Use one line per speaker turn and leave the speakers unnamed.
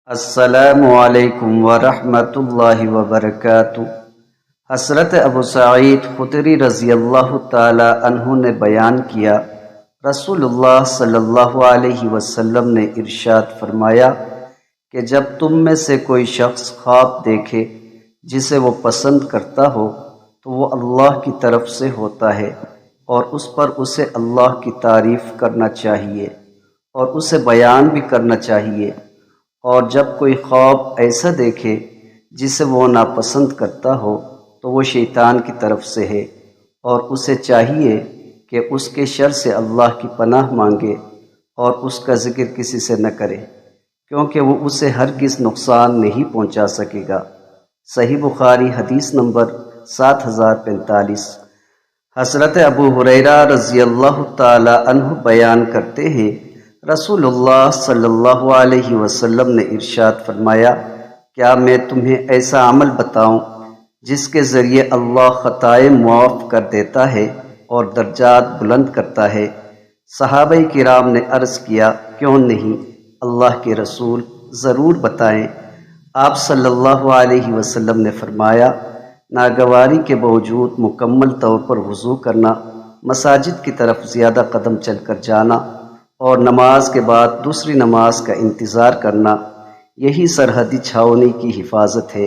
السلام علیکم ورحمۃ اللہ وبرکاتہ۔ حضرت ابو سعید خدری رضی اللہ تعالی عنہ نے بیان کیا، رسول اللہ صلی اللہ علیہ وسلم نے ارشاد فرمایا کہ جب تم میں سے کوئی شخص خواب دیکھے جسے وہ پسند کرتا ہو تو وہ اللہ کی طرف سے ہوتا ہے اور اس پر اسے اللہ کی تعریف کرنا چاہیے اور اسے بیان بھی کرنا چاہیے، اور جب کوئی خواب ایسا دیکھے جسے وہ ناپسند کرتا ہو تو وہ شیطان کی طرف سے ہے اور اسے چاہیے کہ اس کے شر سے اللہ کی پناہ مانگے اور اس کا ذکر کسی سے نہ کرے، کیونکہ وہ اسے ہرگز نقصان نہیں پہنچا سکے گا۔ صحیح بخاری حدیث نمبر 7045۔ حضرت ابو ہریرہ رضی اللہ تعالی عنہ بیان کرتے ہیں، رسول اللہ صلی اللہ علیہ وسلم نے ارشاد فرمایا، کیا میں تمہیں ایسا عمل بتاؤں جس کے ذریعے اللہ خطائیں معاف کر دیتا ہے اور درجات بلند کرتا ہے؟ صحابہ کرام نے عرض کیا، کیوں نہیں اللہ کے رسول، ضرور بتائیں۔ آپ صلی اللہ علیہ وسلم نے فرمایا، ناگواری کے باوجود مکمل طور پر وضو کرنا، مساجد کی طرف زیادہ قدم چل کر جانا اور نماز کے بعد دوسری نماز کا انتظار کرنا، یہی سرحدی چھاؤنی کی حفاظت ہے۔